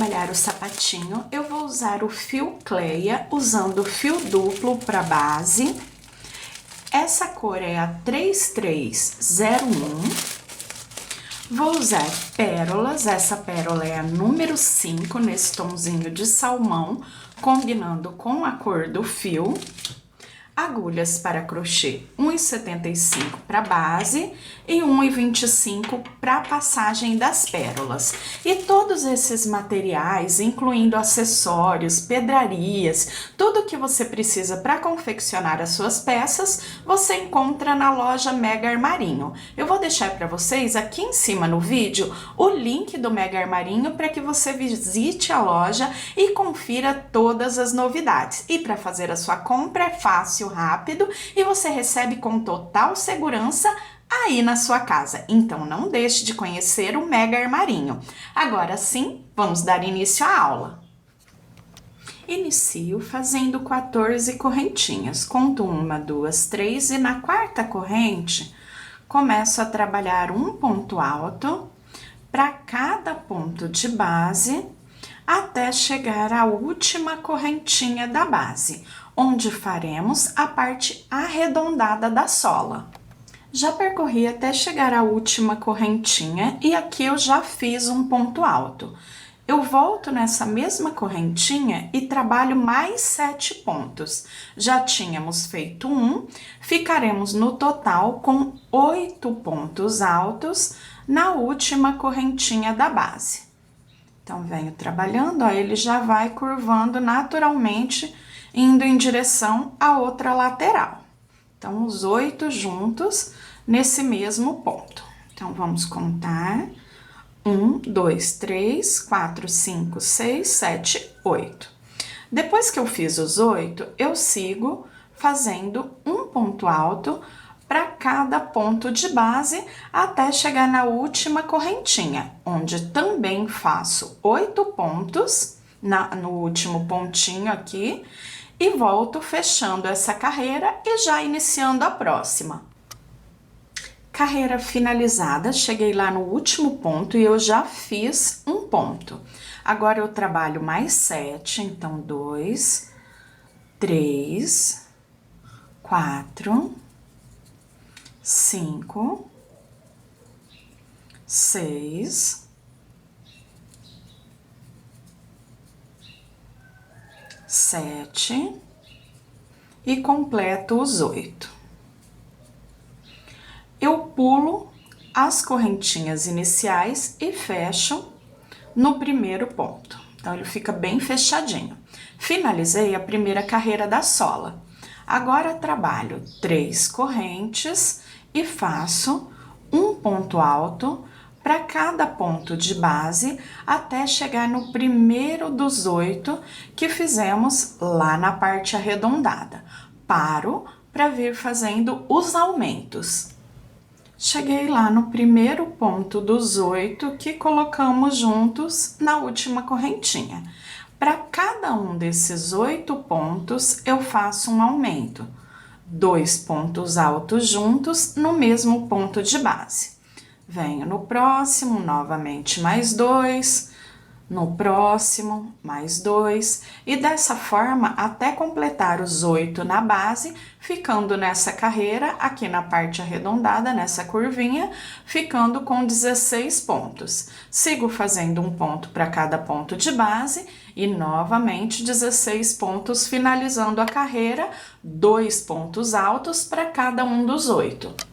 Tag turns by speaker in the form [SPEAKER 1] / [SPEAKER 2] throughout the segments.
[SPEAKER 1] trabalhar o sapatinho, eu vou usar o fio Cleia, usando o fio duplo para base. Essa cor é a 3301. Vou usar pérolas, essa pérola é a número 5, nesse tomzinho de salmão, combinando com a cor do fio. Agulhas para crochê 1,75 para base e 1,25 para passagem das pérolas. E todos esses materiais, incluindo acessórios, pedrarias, tudo que você precisa para confeccionar as suas peças, você encontra na loja Mega Armarinho. Eu vou deixar para vocês aqui em cima no vídeo o link do Mega Armarinho para que você visite a loja e confira todas as novidades. E para fazer a sua compra é fácil, rápido e você recebe com total segurança aí na sua casa. Então não deixe de conhecer o Mega Armarinho. Agora sim, vamos dar início à aula. Inicio fazendo 14 correntinhas. Conto 1, 2, 3 e na quarta corrente começo a trabalhar um ponto alto para cada ponto de base até chegar à última correntinha da base, onde faremos a parte arredondada da sola. Já percorri até chegar à última correntinha e aqui eu já fiz um ponto alto. Eu volto nessa mesma correntinha e trabalho mais 7 pontos. Já tínhamos feito um, ficaremos no total com 8 pontos altos na última correntinha da base. Então, venho trabalhando, ó, ele já vai curvando naturalmente, indo em direção à outra lateral. Então, os 8 juntos nesse mesmo ponto. Então, vamos contar. 1, 2, 3, 4, 5, 6, 7, 8. Depois que eu fiz os 8, eu sigo fazendo um ponto alto para cada ponto de base até chegar na última correntinha, onde também faço 8 pontos no último pontinho aqui e volto fechando essa carreira e já iniciando a próxima. Carreira finalizada, cheguei lá no último ponto e eu já fiz um ponto. Agora eu trabalho mais 7, então 2, 3, 4, 5, 6, 7 e completo os 8. Eu pulo as correntinhas iniciais e fecho no primeiro ponto. Então, ele fica bem fechadinho. Finalizei a primeira carreira da sola. Agora, trabalho 3 correntes e faço um ponto alto para cada ponto de base até chegar no primeiro dos 8 que fizemos lá na parte arredondada. Paro para vir fazendo os aumentos. Cheguei lá no primeiro ponto dos 8 que colocamos juntos na última correntinha. Para cada um desses 8 pontos, eu faço um aumento. 2 pontos altos juntos no mesmo ponto de base. Venho no próximo, novamente mais 2, no próximo, mais 2, e dessa forma até completar os 8 na base, ficando nessa carreira, aqui na parte arredondada, nessa curvinha, ficando com 16 pontos. Sigo fazendo um ponto para cada ponto de base e novamente 16 pontos, finalizando a carreira, 2 pontos altos para cada um dos 8.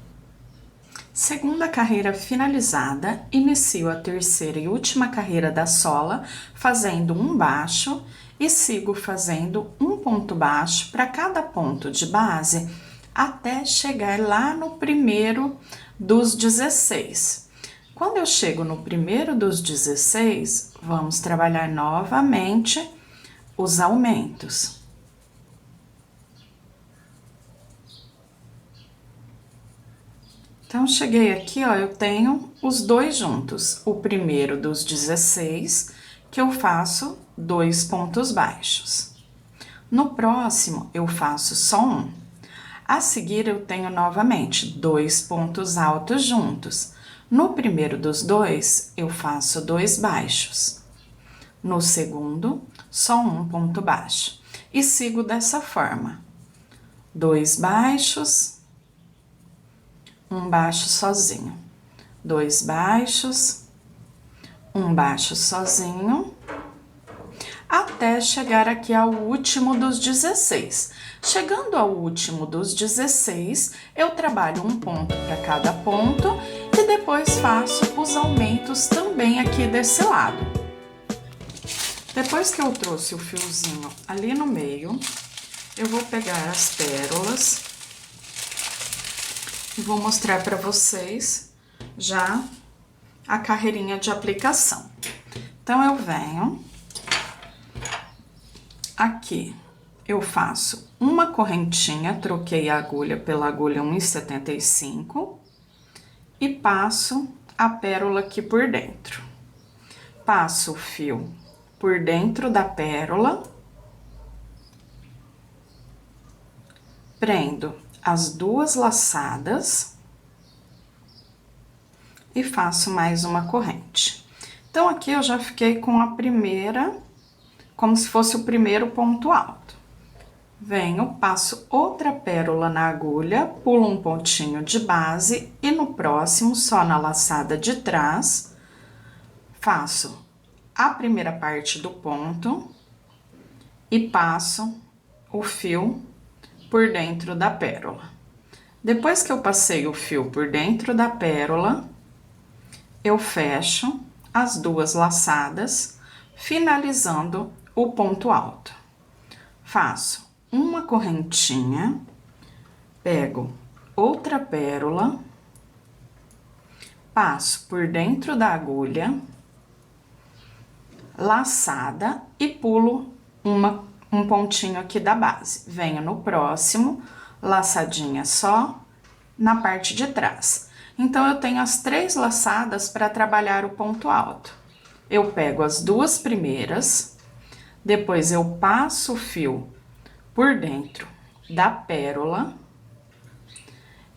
[SPEAKER 1] Segunda carreira finalizada, inicio a terceira e última carreira da sola, fazendo um baixo e sigo fazendo um ponto baixo para cada ponto de base, até chegar lá no primeiro dos 16. Quando eu chego no primeiro dos 16, vamos trabalhar novamente os aumentos. Então, cheguei aqui, ó, eu tenho os 2 juntos. O primeiro dos 16, que eu faço 2 pontos baixos. No próximo, eu faço só um. A seguir, eu tenho novamente 2 pontos altos juntos. No primeiro dos 2, eu faço 2 baixos. No segundo, só um ponto baixo. E sigo dessa forma. 2 baixos, um baixo sozinho. 2 baixos, um baixo sozinho, até chegar aqui ao último dos 16. Chegando ao último dos 16, eu trabalho um ponto para cada ponto e depois faço os aumentos também aqui desse lado. Depois que eu trouxe o fiozinho ali no meio, eu vou pegar as pérolas e vou mostrar para vocês já a carreirinha de aplicação. Então, eu venho aqui, eu faço uma correntinha, troquei a agulha pela agulha 1,75 e passo a pérola aqui por dentro. Passo o fio por dentro da pérola, prendo as 2 laçadas e faço mais uma corrente. Então, aqui eu já fiquei com a primeira, como se fosse o primeiro ponto alto. Venho, passo outra pérola na agulha, pulo um pontinho de base e no próximo, só na laçada de trás, faço a primeira parte do ponto e passo o fio por dentro da pérola. Depois que eu passei o fio por dentro da pérola, eu fecho as 2 laçadas, finalizando o ponto alto. Faço uma correntinha, pego outra pérola, passo por dentro da agulha, laçada e pulo um pontinho aqui da base. Venho no próximo, laçadinha só na parte de trás. Então, eu tenho as 3 laçadas para trabalhar o ponto alto. Eu pego as 2 primeiras, depois eu passo o fio por dentro da pérola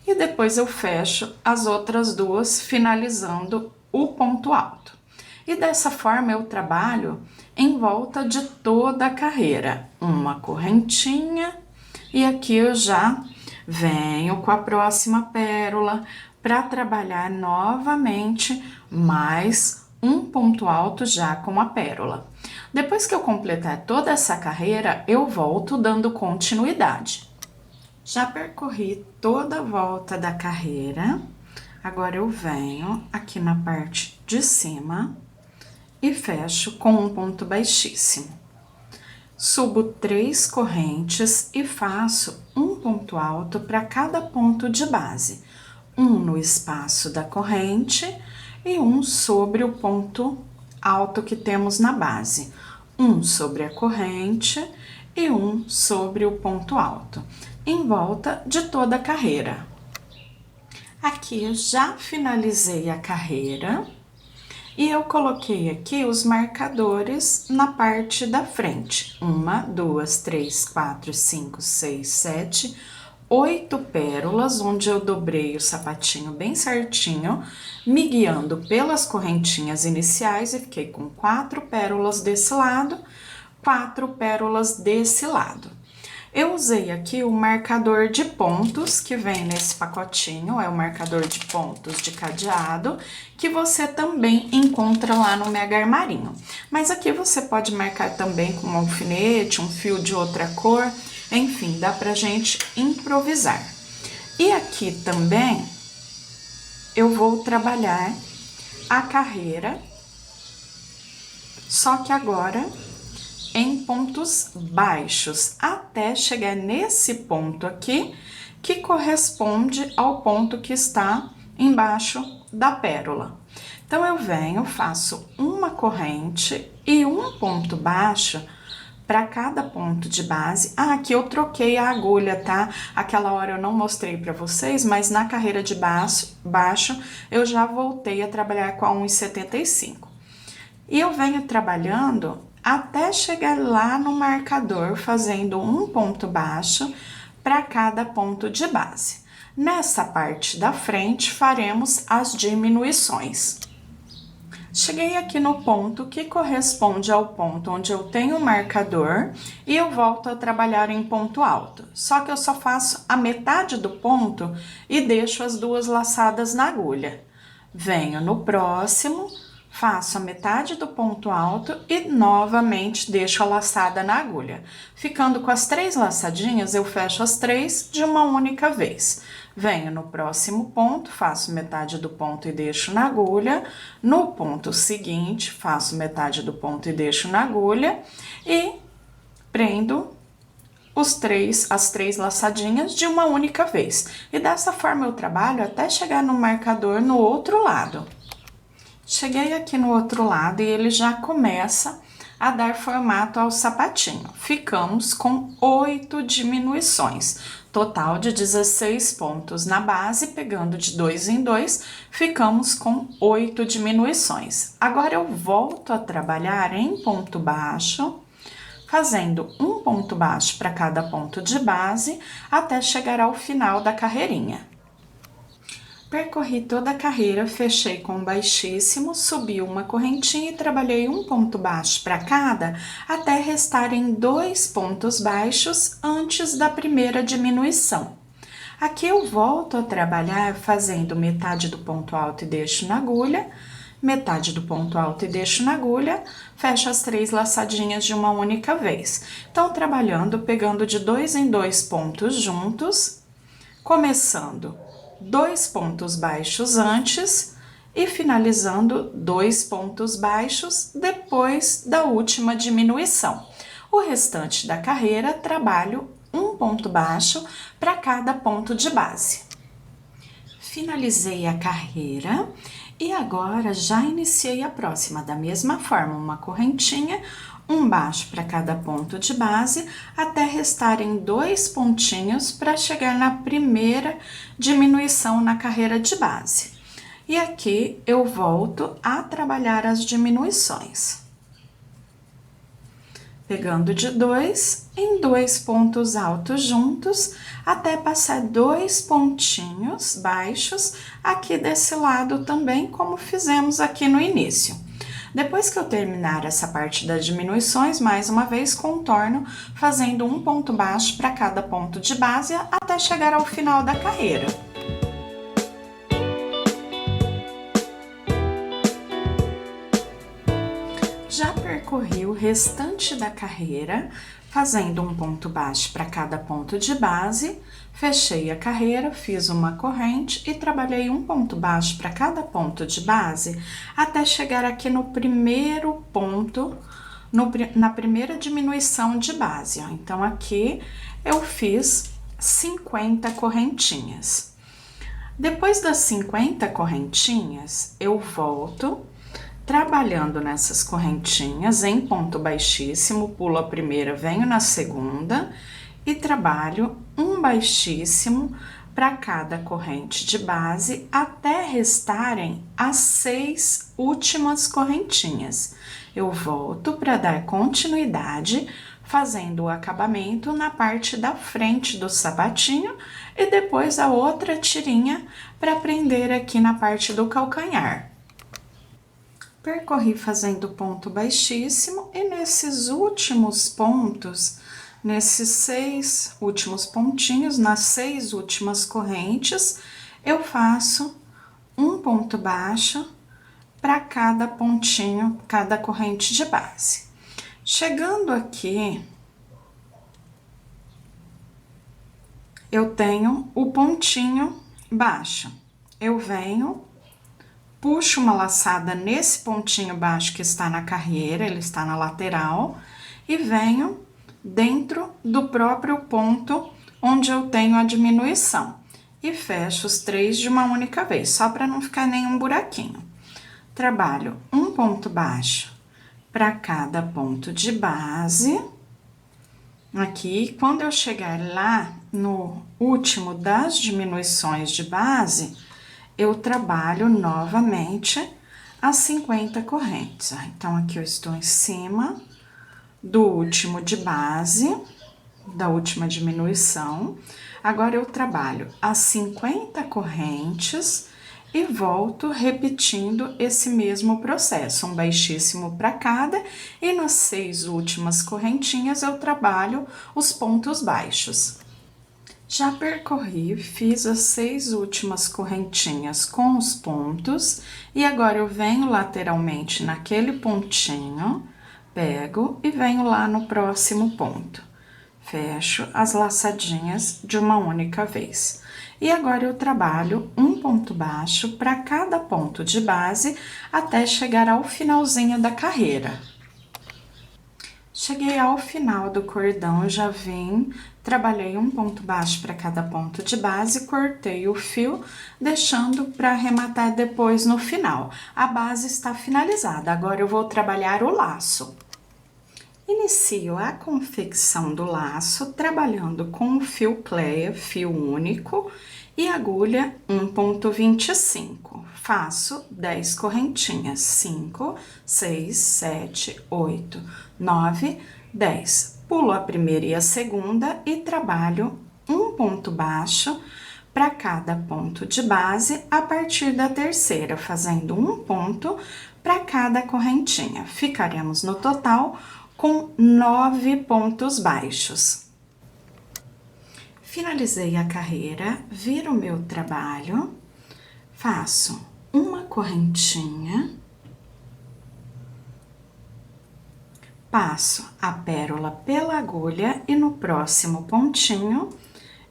[SPEAKER 1] e depois eu fecho as outras 2, finalizando o ponto alto. E dessa forma eu trabalho em volta de toda a carreira, uma correntinha, e aqui eu já venho com a próxima pérola para trabalhar novamente mais um ponto alto já com a pérola. Depois que eu completar toda essa carreira, eu volto dando continuidade. Já percorri toda a volta da carreira, agora eu venho aqui na parte de cima e fecho com um ponto baixíssimo. Subo 3 correntes e faço um ponto alto para cada ponto de base. Um no espaço da corrente e um sobre o ponto alto que temos na base. Um sobre a corrente e um sobre o ponto alto, em volta de toda a carreira. Aqui eu já finalizei a carreira e eu coloquei aqui os marcadores na parte da frente. 1, 2, 3, 4, 5, 6, 7, 8 pérolas, onde eu dobrei o sapatinho bem certinho, me guiando pelas correntinhas iniciais e fiquei com 4 pérolas desse lado, 4 pérolas desse lado. Eu usei aqui o marcador de pontos que vem nesse pacotinho, é o marcador de pontos de cadeado, que você também encontra lá no Mega Armarinho. Mas aqui você pode marcar também com um alfinete, um fio de outra cor, enfim, dá pra gente improvisar. E aqui também eu vou trabalhar a carreira, só que agora em pontos baixos, até chegar nesse ponto aqui, que corresponde ao ponto que está embaixo da pérola. Então, eu venho, faço uma corrente e um ponto baixo para cada ponto de base. Ah, aqui eu troquei a agulha, tá? Aquela hora eu não mostrei para vocês, mas na carreira de baixo eu já voltei a trabalhar com a 1,75. E eu venho trabalhando até chegar lá no marcador, fazendo um ponto baixo para cada ponto de base. Nessa parte da frente, faremos as diminuições. Cheguei aqui no ponto que corresponde ao ponto onde eu tenho o marcador e eu volto a trabalhar em ponto alto. Só que eu só faço a metade do ponto e deixo as duas laçadas na agulha. Venho no próximo, faço a metade do ponto alto e novamente deixo a laçada na agulha. Ficando com as 3 laçadinhas, eu fecho as 3 de uma única vez. Venho no próximo ponto, faço metade do ponto e deixo na agulha. No ponto seguinte, faço metade do ponto e deixo na agulha. E prendo as 3 laçadinhas de uma única vez. E dessa forma eu trabalho até chegar no marcador no outro lado. Cheguei aqui no outro lado e ele já começa a dar formato ao sapatinho. Ficamos com 8 diminuições, total de 16 pontos na base, pegando de 2 em 2, ficamos com 8 diminuições. Agora eu volto a trabalhar em ponto baixo, fazendo um ponto baixo para cada ponto de base, até chegar ao final da carreirinha. Percorri toda a carreira, fechei com baixíssimo, subi uma correntinha e trabalhei um ponto baixo para cada, até restarem 2 pontos baixos antes da primeira diminuição. Aqui eu volto a trabalhar fazendo metade do ponto alto e deixo na agulha, metade do ponto alto e deixo na agulha, fecho as 3 laçadinhas de uma única vez. Então, trabalhando, pegando de 2 em 2 pontos juntos, começando 2 pontos baixos antes e finalizando 2 pontos baixos depois da última diminuição. O restante da carreira, trabalho um ponto baixo para cada ponto de base. Finalizei a carreira e agora já iniciei a próxima da mesma forma, uma correntinha, um baixo para cada ponto de base, até restarem 2 pontinhos para chegar na primeira diminuição na carreira de base. E aqui eu volto a trabalhar as diminuições. Pegando de 2 em 2 pontos altos juntos, até passar 2 pontinhos baixos aqui desse lado também, como fizemos aqui no início. Depois que eu terminar essa parte das diminuições, mais uma vez contorno, fazendo um ponto baixo para cada ponto de base até chegar ao final da carreira. Já percorri o restante da carreira, fazendo um ponto baixo para cada ponto de base, fechei a carreira, fiz uma corrente e trabalhei um ponto baixo para cada ponto de base, até chegar aqui no primeiro ponto, na primeira diminuição de base, ó. Então, aqui eu fiz 50 correntinhas. Depois das 50 correntinhas, eu volto trabalhando nessas correntinhas em ponto baixíssimo, pulo a primeira, venho na segunda e trabalho um baixíssimo para cada corrente de base até restarem as 6 últimas correntinhas. Eu volto para dar continuidade, fazendo o acabamento na parte da frente do sapatinho e depois a outra tirinha para prender aqui na parte do calcanhar. Percorri fazendo ponto baixíssimo e nesses últimos pontos, nesses 6 últimos pontinhos, nas 6 últimas correntes, eu faço um ponto baixo para cada pontinho, cada corrente de base. Chegando aqui, eu tenho o pontinho baixo. Eu venho, puxo uma laçada nesse pontinho baixo que está na carreira, ele está na lateral, e venho dentro do próprio ponto onde eu tenho a diminuição. E fecho os 3 de uma única vez, só para não ficar nenhum buraquinho. Trabalho um ponto baixo para cada ponto de base. Aqui, quando eu chegar lá no último das diminuições de base, eu trabalho novamente as 50 correntes. Então, aqui eu estou em cima do último de base, da última diminuição. Agora, eu trabalho as 50 correntes e volto repetindo esse mesmo processo, um baixíssimo para cada, e nas 6 últimas correntinhas eu trabalho os pontos baixos. Já percorri, fiz as 6 últimas correntinhas com os pontos, e agora eu venho lateralmente naquele pontinho, pego e venho lá no próximo ponto. Fecho as laçadinhas de uma única vez. E agora eu trabalho um ponto baixo para cada ponto de base até chegar ao finalzinho da carreira. Cheguei ao final do cordão, eu já vim, trabalhei um ponto baixo para cada ponto de base, cortei o fio, deixando para arrematar depois no final. A base está finalizada, agora eu vou trabalhar o laço. Inicio a confecção do laço trabalhando com o fio Cleia, fio único, e agulha 1,25. Faço 10 correntinhas, 5, 6, 7, 8, 9, 10. Pulo a primeira e a segunda e trabalho um ponto baixo para cada ponto de base a partir da terceira, fazendo um ponto para cada correntinha. Ficaremos no total com 9 pontos baixos. Finalizei a carreira, viro o meu trabalho, faço uma correntinha, passo a pérola pela agulha e no próximo pontinho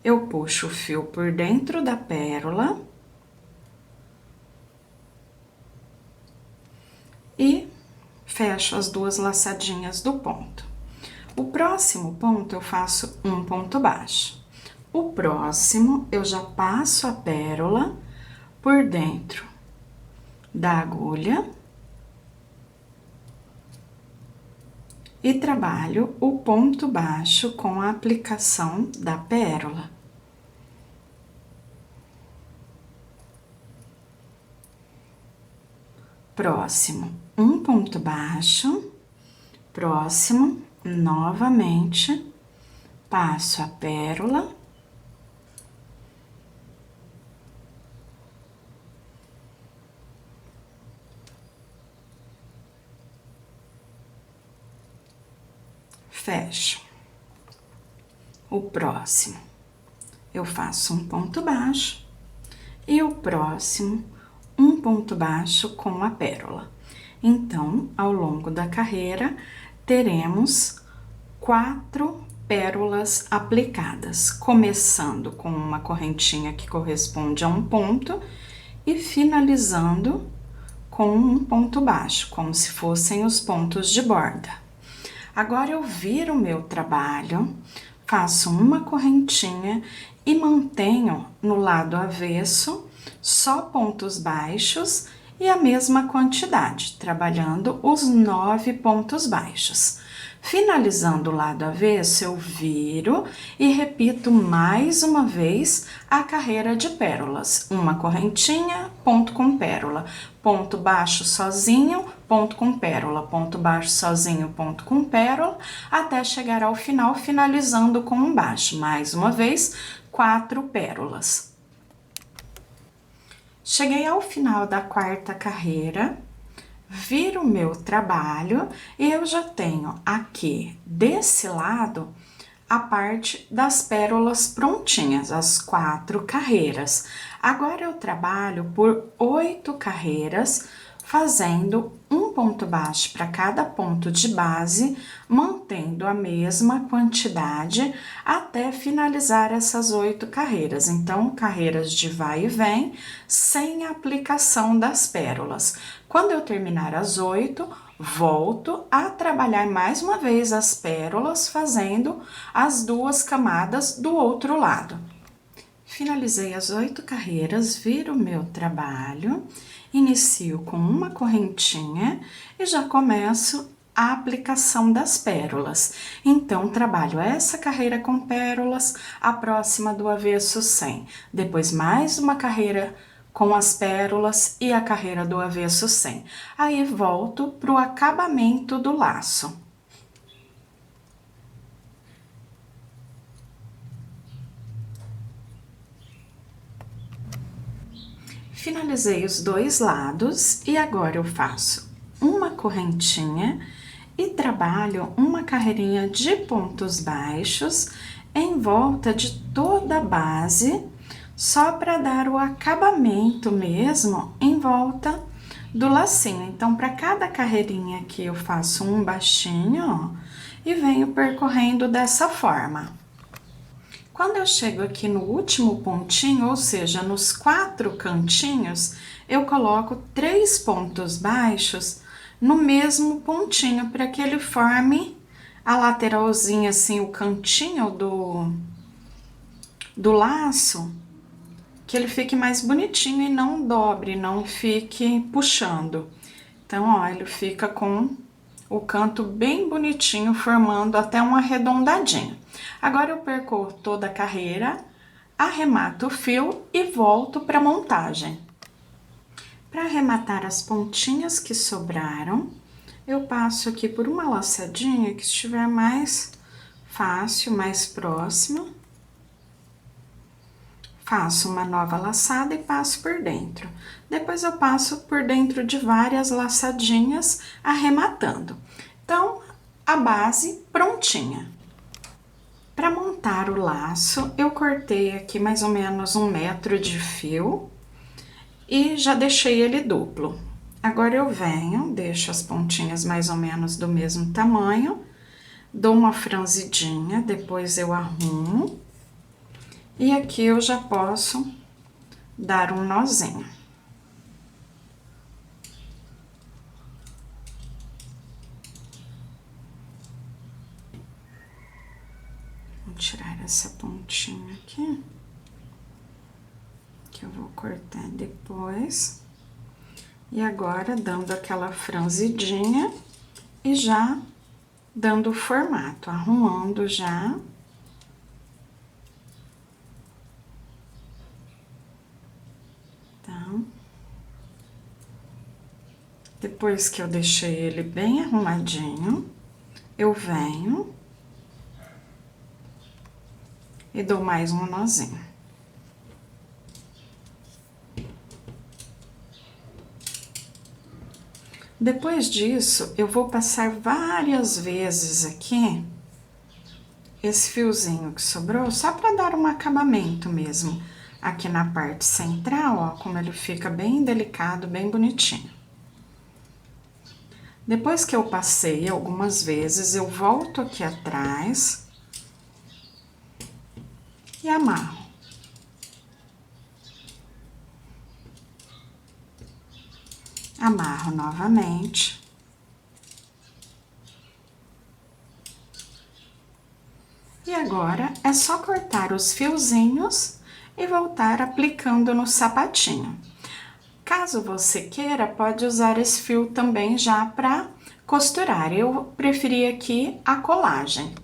[SPEAKER 1] eu puxo o fio por dentro da pérola e fecho as 2 laçadinhas do ponto. O próximo ponto eu faço um ponto baixo. O próximo eu já passo a pérola por dentro da agulha e trabalho o ponto baixo com a aplicação da pérola. Próximo, um ponto baixo, próximo, novamente, passo a pérola. Fecho. O próximo, eu faço um ponto baixo e o próximo, um ponto baixo com a pérola. Então, ao longo da carreira, teremos 4 pérolas aplicadas, começando com uma correntinha que corresponde a um ponto e finalizando com um ponto baixo, como se fossem os pontos de borda. Agora eu viro o meu trabalho, faço uma correntinha e mantenho no lado avesso só pontos baixos e a mesma quantidade, trabalhando os 9 pontos baixos. Finalizando o lado avesso, eu viro e repito mais uma vez a carreira de pérolas. Uma correntinha, ponto com pérola, ponto baixo sozinho, ponto com pérola, ponto baixo sozinho, ponto com pérola, até chegar ao final, finalizando com um baixo. Mais uma vez, 4 pérolas. Cheguei ao final da 4ª carreira, viro o meu trabalho e eu já tenho aqui desse lado a parte das pérolas prontinhas, as 4 carreiras. Agora eu trabalho por 8 carreiras, fazendo um ponto baixo para cada ponto de base, mantendo a mesma quantidade até finalizar essas 8 carreiras. Então, carreiras de vai e vem, sem aplicação das pérolas. Quando eu terminar as 8, volto a trabalhar mais uma vez as pérolas, fazendo as 2 camadas do outro lado. Finalizei as 8 carreiras, viro o meu trabalho, inicio com uma correntinha e já começo a aplicação das pérolas. Então, trabalho essa carreira com pérolas, a próxima do avesso sem. Depois, mais uma carreira com as pérolas e a carreira do avesso sem. Aí, volto para o acabamento do laço. Finalizei os dois lados e agora eu faço uma correntinha e trabalho uma carreirinha de pontos baixos em volta de toda a base, só para dar o acabamento mesmo em volta do lacinho. Então, para cada carreirinha aqui eu faço um baixinho, ó, e venho percorrendo dessa forma. Quando eu chego aqui no último pontinho, ou seja, nos 4 cantinhos, eu coloco 3 pontos baixos no mesmo pontinho, para que ele forme a lateralzinha, assim, o cantinho do laço, que ele fique mais bonitinho e não dobre, não fique puxando. Então, ó, ele fica com o canto bem bonitinho, formando até um arredondadinho. Agora eu percorro toda a carreira, arremato o fio e volto para a montagem. Para arrematar as pontinhas que sobraram, eu passo aqui por uma laçadinha que estiver mais fácil, mais próxima. Faço uma nova laçada e passo por dentro. Depois eu passo por dentro de várias laçadinhas, arrematando. Então, a base prontinha. Para montar o laço, eu cortei aqui mais ou menos 1 metro de fio e já deixei ele duplo. Agora eu venho, deixo as pontinhas mais ou menos do mesmo tamanho, dou uma franzidinha, depois eu arrumo. E aqui eu já posso dar um nozinho. Vou tirar essa pontinha aqui, que eu vou cortar depois. E agora, dando aquela franzidinha e já dando o formato, arrumando já. Depois que eu deixei ele bem arrumadinho, eu venho e dou mais um nozinho. Depois disso, eu vou passar várias vezes aqui esse fiozinho que sobrou, só para dar um acabamento mesmo. Aqui na parte central, ó, como ele fica bem delicado, bem bonitinho. Depois que eu passei algumas vezes, eu volto aqui atrás e amarro. Amarro novamente. E agora, é só cortar os fiozinhos e voltar aplicando no sapatinho. Caso você queira, pode usar esse fio também já para costurar. Eu preferi aqui a colagem.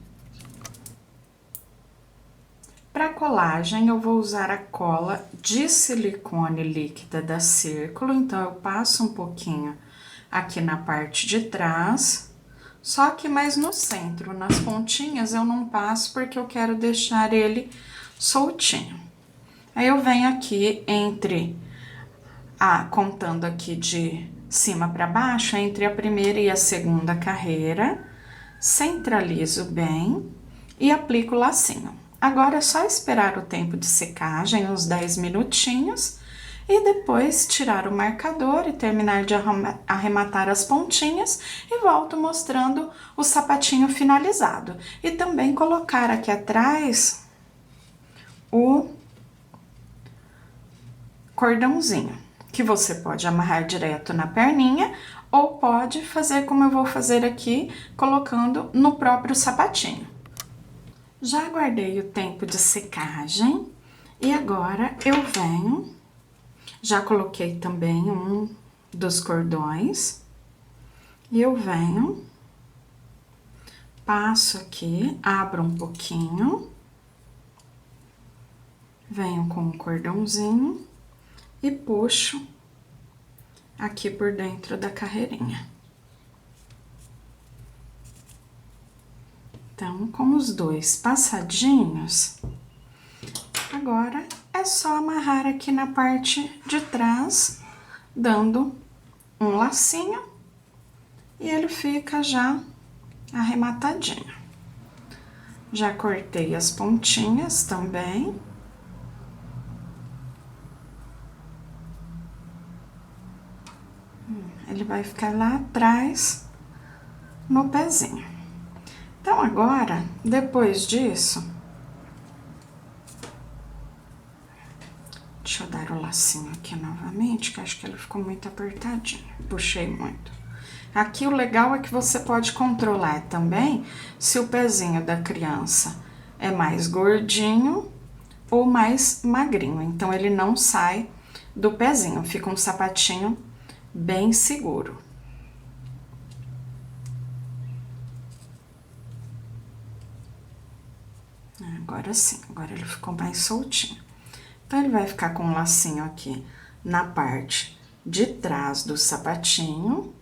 [SPEAKER 1] Para colagem, eu vou usar a cola de silicone líquida da Círculo, então eu passo um pouquinho aqui na parte de trás, só que mais no centro, nas pontinhas eu não passo porque eu quero deixar ele soltinho. Aí eu venho aqui contando aqui de cima para baixo, entre a primeira e a segunda carreira, centralizo bem e aplico o lacinho. Agora é só esperar o tempo de secagem, uns 10 minutinhos, e depois tirar o marcador e terminar de arrematar as pontinhas e volto mostrando o sapatinho finalizado. E também colocar aqui atrás o cordãozinho, que você pode amarrar direto na perninha ou pode fazer como eu vou fazer aqui, colocando no próprio sapatinho. Já aguardei o tempo de secagem e agora eu venho, já coloquei também um dos cordões, e eu venho, passo aqui, abro um pouquinho, venho com um cordãozinho e puxo aqui por dentro da carreirinha. Então, com os dois passadinhos, agora é só amarrar aqui na parte de trás, dando um lacinho, e ele fica já arrematadinho. Já cortei as pontinhas também. Ele vai ficar lá atrás, no pezinho. Então, agora, depois disso, deixa eu dar o lacinho aqui novamente, que acho que ele ficou muito apertadinho. Puxei muito. Aqui o legal é que você pode controlar também se o pezinho da criança é mais gordinho ou mais magrinho. Então, ele não sai do pezinho, fica um sapatinho bem seguro. Agora sim, agora ele ficou mais soltinho. Então, ele vai ficar com um lacinho aqui na parte de trás do sapatinho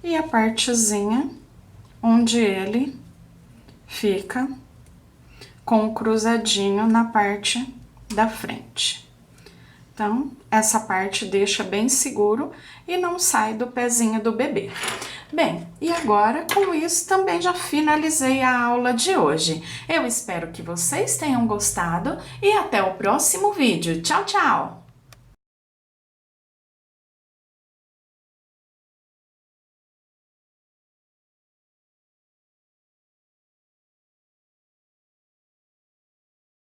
[SPEAKER 1] e a partezinha onde ele fica com o cruzadinho na parte da frente. Então, essa parte deixa bem seguro e não sai do pezinho do bebê. Bem, e agora, com isso, também já finalizei a aula de hoje. Eu espero que vocês tenham gostado e até o próximo vídeo. Tchau, tchau!